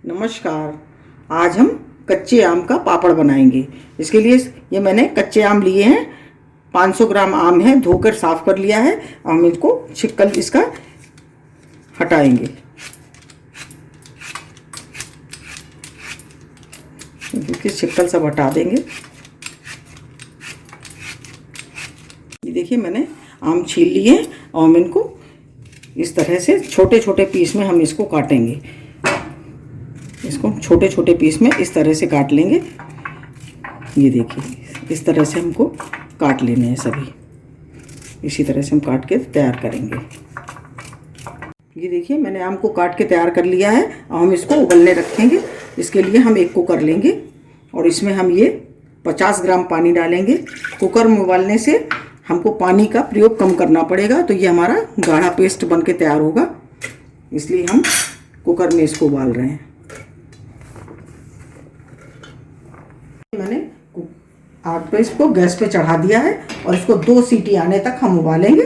नमस्कार। आज हम कच्चे आम का पापड़ बनाएंगे। इसके लिए ये मैंने कच्चे आम लिए हैं। 500 ग्राम आम है, धोकर साफ कर लिया है। हम इनको छिकल इसका हटाएंगे। इसकी छिकल सब हटा देंगे। ये देखिए मैंने आम छील लिए और हम इनको इस तरह से छोटे छोटे पीस में हम इसको काटेंगे। इसको छोटे छोटे पीस में इस तरह से काट लेंगे। ये देखिए इस तरह से हमको काट लेने हैं सभी। इसी तरह से हम काट के तैयार करेंगे। ये देखिए मैंने आम को काट के तैयार कर लिया है और हम इसको उबलने रखेंगे। इसके लिए हम एक कुकर लेंगे और इसमें हम ये 50 ग्राम पानी डालेंगे। कुकर में उबालने से हमको पानी का प्रयोग कम करना पड़ेगा, तो ये हमारा गाढ़ा पेस्ट बन के तैयार होगा। इसलिए हम कुकर में इसको उबाल रहे हैं। मैंने आग पे इसको गैस पे चढ़ा दिया है और इसको 2 सीटी आने तक हम उबालेंगे।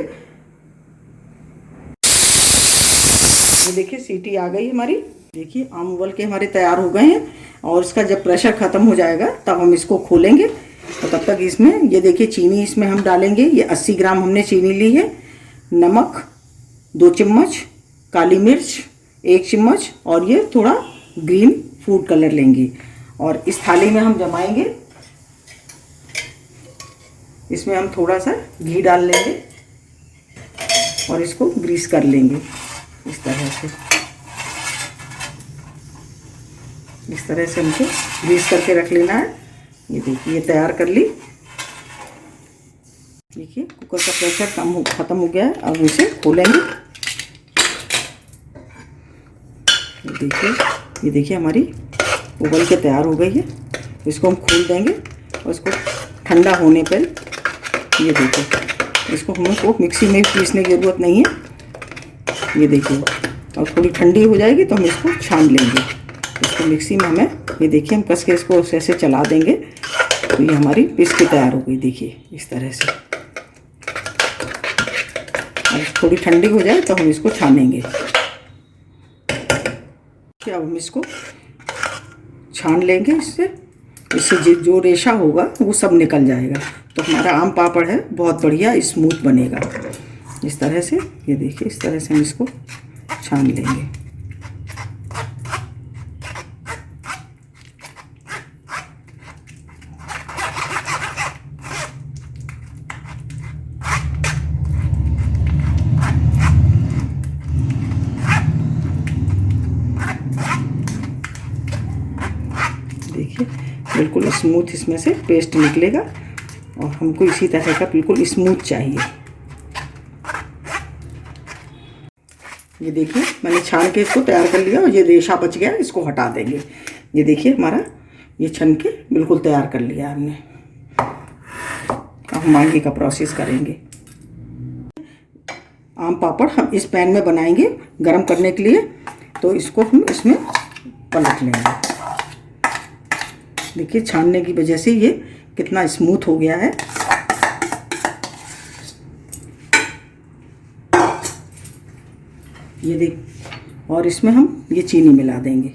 ये देखिए सीटी आ गई हमारी। देखिए आम उबल के हमारे तैयार हो गए हैं और इसका जब प्रेशर ख़त्म हो जाएगा तब हम इसको खोलेंगे। तो तब तक इसमें ये देखिए चीनी इसमें हम डालेंगे। ये 80 ग्राम हमने चीनी ली है। नमक 2 चम्मच, काली मिर्च 1 चम्मच और ये थोड़ा ग्रीन फूड कलर लेंगे और इस थाली में हम जमाएंगे। इसमें हम थोड़ा सा घी डाल लेंगे और इसको ग्रीस कर लेंगे इस तरह से। इस तरह से हमको ग्रीस करके रख लेना है। ये देखिए ये तैयार कर ली। देखिए कुकर का प्रेशर ख़त्म हो गया है। अब इसे खोलेंगे। ये देखिए हमारी उबल के तैयार हो गई है। इसको हम खोल देंगे और इसको ठंडा होने पर ये देखिए इसको हमको मिक्सी में पीसने की ज़रूरत नहीं है। ये देखिए और थोड़ी ठंडी हो जाएगी तो हम इसको छान लेंगे। इसको मिक्सी में हमें ये देखिए हम कस के इसको ऐसे चला देंगे तो ये हमारी पीस के तैयार हो गई। देखिए इस तरह से। और थोड़ी ठंडी हो जाए तो हम इसको छानेंगे। अब हम इसको छान लेंगे। इससे जो रेशा होगा वो सब निकल जाएगा। तो हमारा आम पापड़ है बहुत बढ़िया स्मूथ बनेगा। इस तरह से ये देखिए इस तरह से हम इसको छान लेंगे। देखिए बिल्कुल स्मूथ इसमें से पेस्ट निकलेगा और हमको इसी तरह का बिल्कुल स्मूथ चाहिए। ये देखिए मैंने छान के इसको तैयार कर लिया और ये रेशा बच गया, इसको हटा देंगे। ये देखिए हमारा ये छन के बिल्कुल तैयार कर लिया हमने। अब हम आगे का प्रोसेस करेंगे। आम पापड़ हम इस पैन में बनाएंगे गरम करने के लिए, तो इसको हम इसमें पलट लेंगे। देखिए छानने की वजह से ये कितना स्मूथ हो गया है। ये देख और इसमें हम ये चीनी मिला देंगे।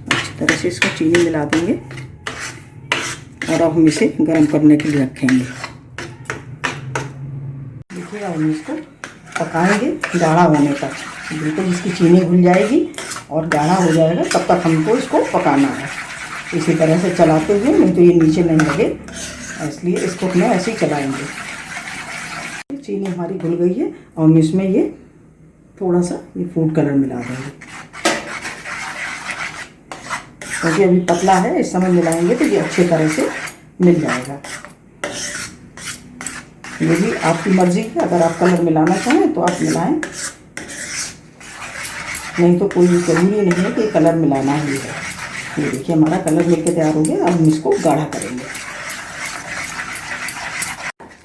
अच्छी तरह से इसको चीनी मिला देंगे और अब हम इसे गर्म करने के लिए रखेंगे। देखिए अब हम इसको पकाएंगे गाढ़ा होने तक। बिल्कुल इसकी चीनी घुल जाएगी और गाढ़ा हो जाएगा, तब तक हमको इसको पकाना है। इसी तरह से चलाते हुए, नहीं तो ये नीचे नहीं लगे, इसलिए इसको अपने ऐसे ही चलाएंगे। चीनी हमारी घुल गई है और हम इसमें ये थोड़ा सा ये फूड कलर मिला देंगे। क्योंकि अभी पतला है, इस समय मिलाएंगे तो ये अच्छी तरह से मिल जाएगा। ये भी आपकी मर्ज़ी है, अगर आप कलर मिलाना चाहें तो आप मिलाएं, नहीं तो कोई ज़रूरी नहीं है कि कलर मिलाना ही है। ये देखिए हमारा कलर मिलकर तैयार हो गया। अब हम इसको गाढ़ा करेंगे।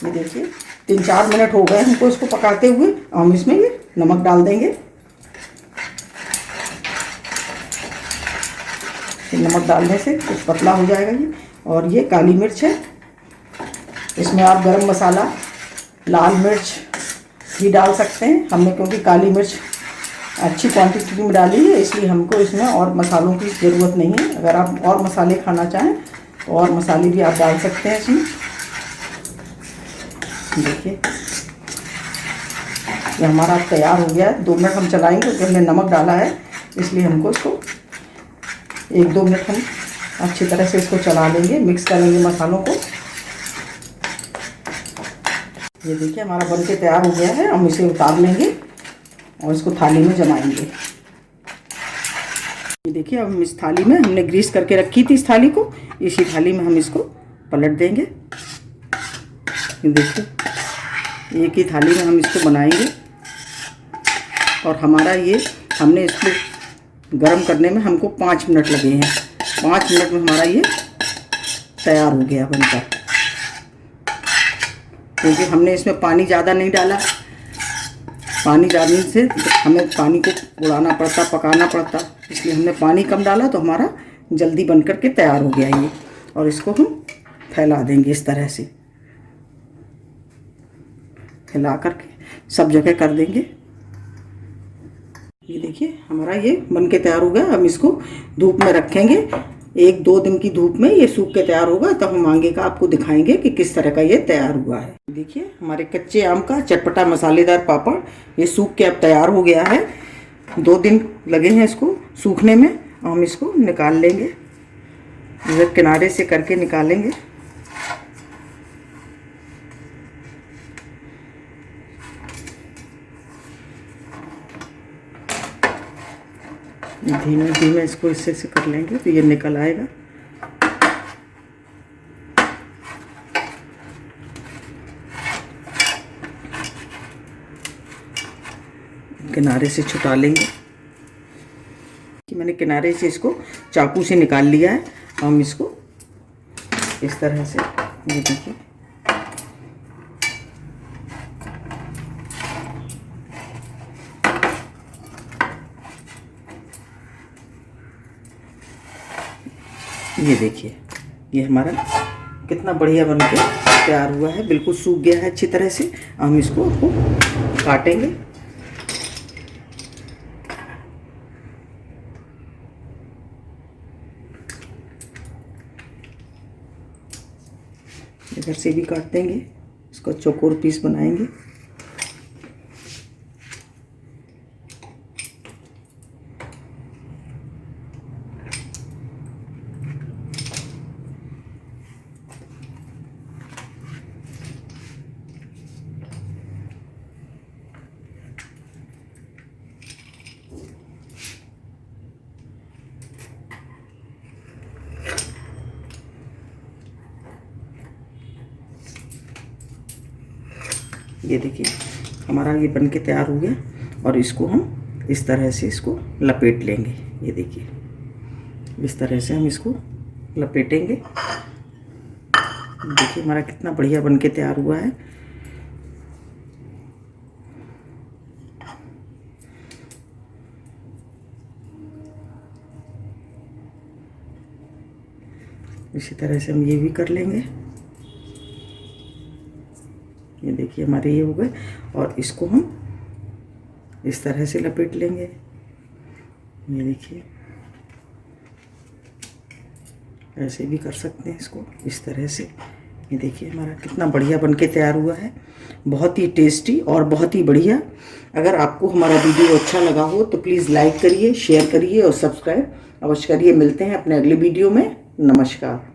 ये देखिए 3-4 मिनट हो गए हमको इसको पकाते हुए। हम इसमें ये नमक डाल देंगे। नमक डालने से कुछ पतला हो जाएगा ये। और ये काली मिर्च है, इसमें आप गरम मसाला, लाल मिर्च भी डाल सकते हैं। हमने क्योंकि काली मिर्च अच्छी क्वांटिटी में डाली है, इसलिए हमको इसमें और मसालों की ज़रूरत नहीं है। अगर आप और मसाले खाना चाहें तो और मसाले भी आप डाल सकते हैं इसमें। देखिए ये हमारा तैयार हो गया है। 2 मिनट हम चलाएंगे क्योंकि हमने नमक डाला है, इसलिए हमको इसको 1-2 मिनट हम अच्छी तरह से इसको चला लेंगे, मिक्स करेंगे मसालों को। ये देखिए हमारा बनके तैयार हो गया है। हम इसे उतार लेंगे और इसको थाली में जमाएंगे। ये देखिए अब हम इस थाली में, हमने ग्रीस करके रखी थी इस थाली को, इसी थाली में हम इसको पलट देंगे। ये देखिए एक ही थाली में हम इसको बनाएंगे। और हमारा ये, हमने इसको गरम करने में हमको 5 मिनट लगे हैं। 5 मिनट में हमारा ये तैयार हो गया बनकर, क्योंकि हमने इसमें पानी ज़्यादा नहीं डाला। पानी डालने से हमें पानी को उड़ाना पड़ता, पकाना पड़ता, इसलिए हमने पानी कम डाला तो हमारा जल्दी बन कर के तैयार हो गया ये। और इसको हम फैला देंगे इस तरह से, फैला करके सब जगह कर देंगे। ये देखिए हमारा ये बन के तैयार हो गया। हम इसको धूप में रखेंगे, 1-2 दिन की धूप में ये सूख के तैयार होगा, तब हम आगे का आपको दिखाएंगे कि किस तरह का ये तैयार हुआ है। देखिए हमारे कच्चे आम का चटपटा मसालेदार पापड़ ये सूख के अब तैयार हो गया है। 2 दिन लगे हैं इसको सूखने में। हम इसको निकाल लेंगे, इधर किनारे से करके निकालेंगे। धीमे धीमे इसको इससे से कर लेंगे तो ये निकल आएगा। किनारे से छुटा लेंगे कि मैंने किनारे से इसको चाकू से निकाल लिया है। हम इसको इस तरह से, ये देखिए ये देखिए ये हमारा कितना बढ़िया बन के तैयार हुआ है। बिल्कुल सूख गया है अच्छी तरह से। हम इसको काटेंगे। इधर से भी काट देंगे, इसको चौकोर पीस बनाएंगे। ये देखिए हमारा ये बन के तैयार हो गया। और इसको हम इस तरह से इसको लपेट लेंगे। ये देखिए इस तरह से हम इसको लपेटेंगे। देखिए हमारा कितना बढ़िया बन के तैयार हुआ है। इसी तरह से हम ये भी कर लेंगे। ये देखिए हमारे ये हो गए। और इसको हम इस तरह से लपेट लेंगे। ये देखिए ऐसे भी कर सकते हैं इसको इस तरह से। ये देखिए हमारा कितना बढ़िया बन के तैयार हुआ है। बहुत ही टेस्टी और बहुत ही बढ़िया। अगर आपको हमारा वीडियो अच्छा लगा हो तो प्लीज़ लाइक करिए, शेयर करिए और सब्सक्राइब अवश्य करिए। मिलते हैं अपने अगले वीडियो में। नमस्कार।